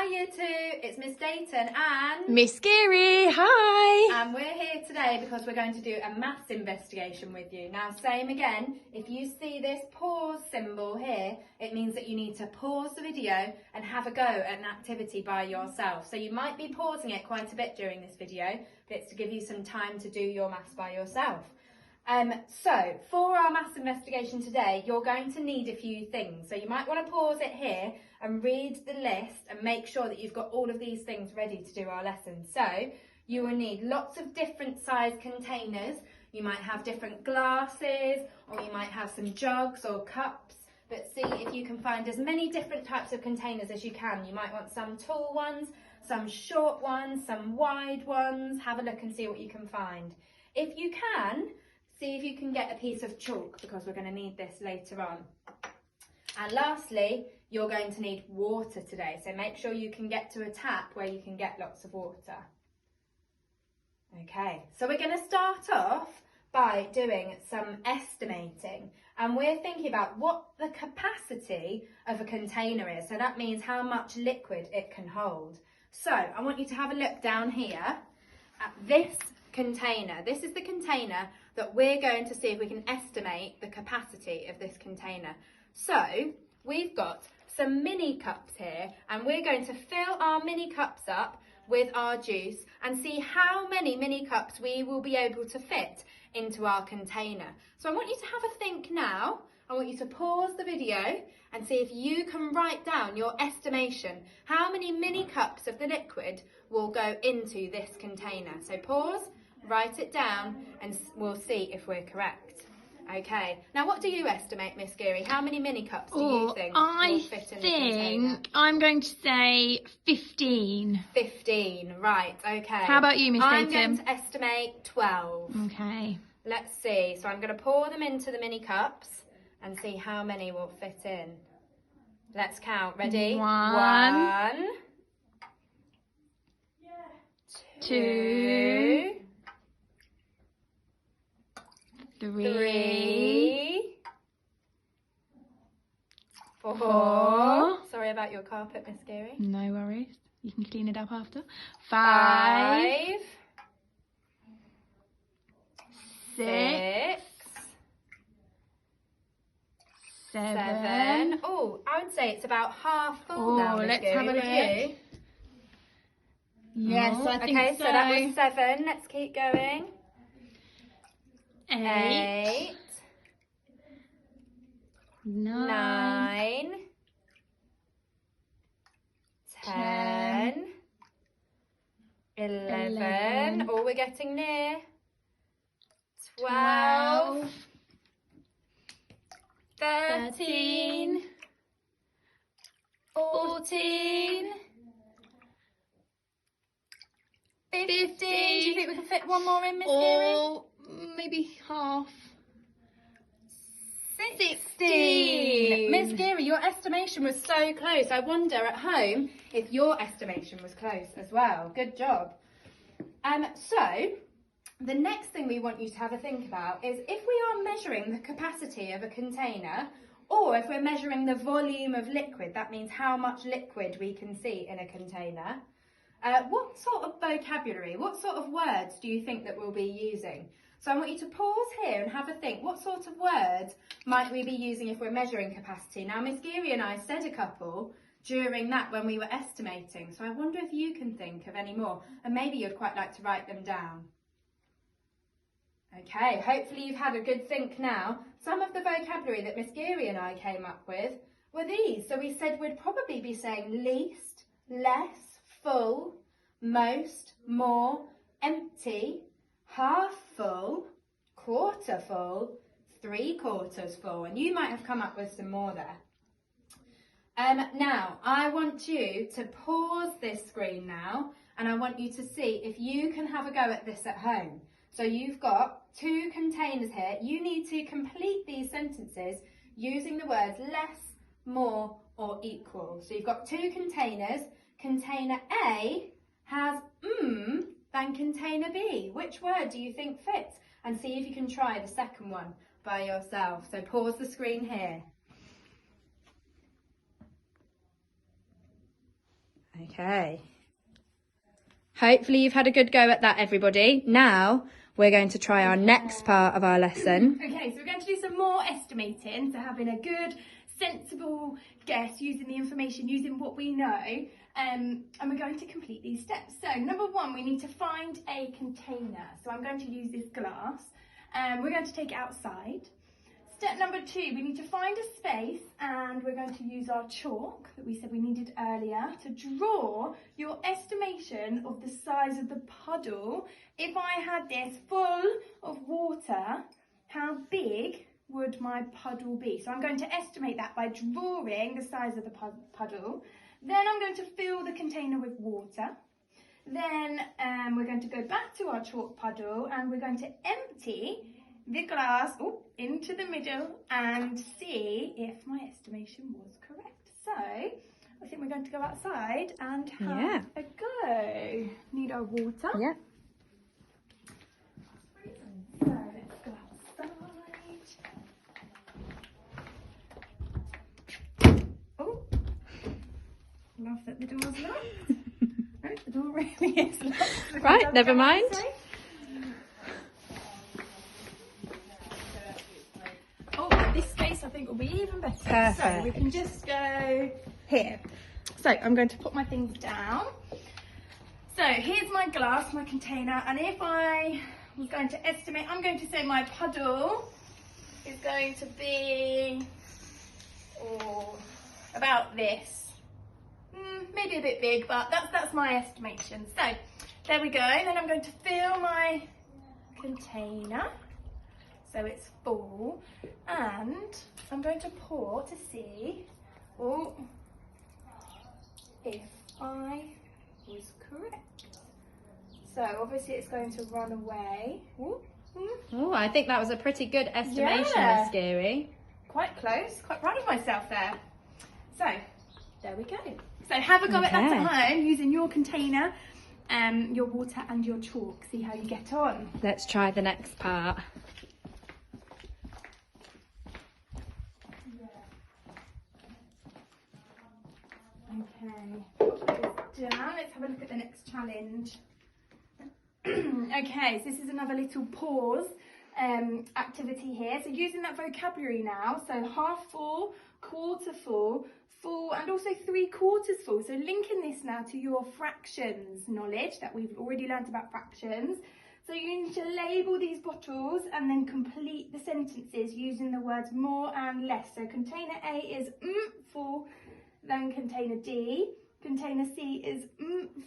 Hi Year 2, it's Miss Dayton and Miss Geary, hi! And we're here today because we're going to do a maths investigation with you. Now same again, if you see this pause symbol here, it means that you need to pause the video and have a go at an activity by yourself. So you might be pausing it quite a bit during this video, but it's to give you some time to do your maths by yourself. So for our maths investigation today, you're going to need a few things. So you might want to pause it here and read the list and make sure that you've got all of these things ready to do our lesson. So you will need lots of different size containers. You might have different glasses, or you might have some jugs or cups. But see if you can find as many different types of containers as you can. You might want some tall ones, some short ones, some wide ones. Have a look and see what you can find. If you can, see if you can get a piece of chalk because we're going to need this later on. And lastly, you're going to need water today. So make sure you can get to a tap where you can get lots of water. Okay, so we're going to start off by doing some estimating. And we're thinking about what the capacity of a container is. So that means how much liquid it can hold. So I want you to have a look down here at this container. This is the container that we're going to see if we can estimate the capacity of this container. So we've got some mini cups here and we're going to fill our mini cups up with our juice and see how many mini cups we will be able to fit into our container. So I want you to have a think now. I want you to pause the video and see if you can write down your estimation. How many mini cups of the liquid will go into this container? So pause, write it down and we'll see if we're correct. Okay, now what do you estimate, Miss Geary? How many mini cups do you think will fit in the container? I'm going to say 15. 15, right, okay. How about you, Miss Dayton? I'm going to estimate 12. Okay. Let's see, so I'm going to pour them into the mini cups and see how many will fit in. Let's count, ready? 1, 2, 3, 4. Sorry about your carpet, Miss Geary. No worries. You can clean it up after. 5, 6, 7. Oh, I would say it's about half full now, Miss let's Geary, have a would look. you? Yes, I think okay, so that was 7. Let's keep going. 8, 9, 10, 11. Oh, we're getting near. 12, 13, 14, 15. Do you think we can fit one more in, Miss Geary? Or maybe half. 16. Miss Geary, your estimation was so close. I wonder at home if your estimation was close as well. Good job. So the next thing we want you to have a think about is if we are measuring the capacity of a container, or if we're measuring the volume of liquid, that means how much liquid we can see in a container. What sort of vocabulary, what sort of words do you think that we'll be using? So I want you to pause here and have a think. What sort of words might we be using if we're measuring capacity? Now, Miss Geary and I said a couple during that when we were estimating. So I wonder if you can think of any more. And maybe you'd quite like to write them down. Okay, hopefully you've had a good think now. Some of the vocabulary that Miss Geary and I came up with were these. So we said we'd probably be saying least, less, full, most, more, empty, half full, quarter full, 3/4 full, and you might have come up with some more there. Now, I want you to pause this screen now, and I want you to see if you can have a go at this at home. So you've got 2 containers here. You need to complete these sentences using the words less, more, or equal. So you've got 2 containers. Container A has than container B. Which word do you think fits? And see if you can try the second one by yourself. So pause the screen here. Okay. Hopefully you've had a good go at that, everybody. Now we're going to try our next part of our lesson. Okay, so we're going to do some more estimating, so having a good, sensible guess using the information, using what we know, and we're going to complete these steps. So number one, we need to find a container. So I'm going to use this glass, and we're going to take it outside. Step number two, we need to find a space, and we're going to use our chalk that we said we needed earlier to draw your estimation of the size of the puddle. If I had this full of water, how big would my puddle be? So I'm going to estimate that by drawing the size of the puddle. Then I'm going to fill the container with water. Then we're going to go back to our chalk puddle, and we're going to empty the glass into the middle and see if my estimation was correct. So I think we're going to go outside and have a go. Need our water. Yeah. So let's go outside. Oh, love that the door's locked. Right, the door really is locked. Right, never mind. This space I think will be even better. Perfect. So we can just go here. So I'm going to put my things down. So here's my glass, my container, and if I was going to estimate, I'm going to say my puddle is going to be about this. Maybe a bit big, but that's my estimation. So there we go. And then I'm going to fill my container. So it's full, and I'm going to pour to see if I was correct. So obviously it's going to run away. Oh, I think that was a pretty good estimation, Miss Geary. Quite close, quite proud of myself there. So there we go. So have a go at that at home using your container, your water and your chalk. See how you get on. Let's try the next part. Okay, put this down. Let's have a look at the next challenge. Okay, so this is another little pause activity here. So using that vocabulary now, so half full, quarter full, full, and also 3/4 full. So linking this now to your fractions knowledge that we've already learnt about fractions. So you need to label these bottles and then complete the sentences using the words more and less. So container A is full, then container D. Container C is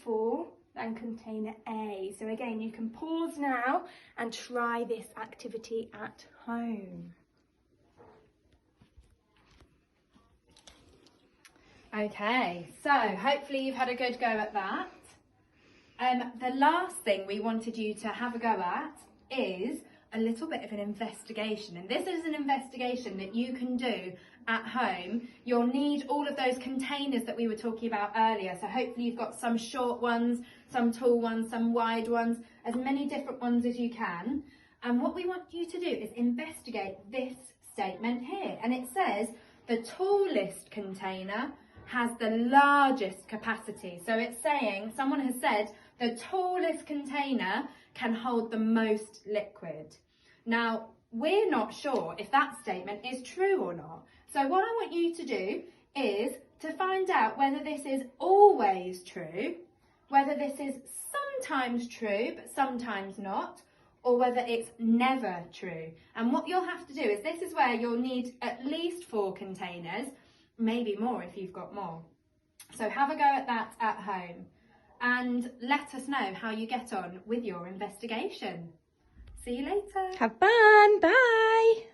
full, then container A. So again, you can pause now and try this activity at home. Okay, so hopefully you've had a good go at that. The last thing we wanted you to have a go at is a little bit of an investigation, and this is an investigation that you can do at home. You'll need all of those containers that we were talking about earlier, so hopefully you've got some short ones, some tall ones, some wide ones, as many different ones as you can. And what we want you to do is investigate this statement here, and it says the tallest container has the largest capacity. So it's saying, someone has said, the tallest container can hold the most liquid. Now, we're not sure if that statement is true or not. So what I want you to do is to find out whether this is always true, whether this is sometimes true, but sometimes not, or whether it's never true. And what you'll have to do is, this is where you'll need at least 4 containers, maybe more if you've got more. So have a go at that at home and let us know how you get on with your investigation. See you later. Have fun. Bye.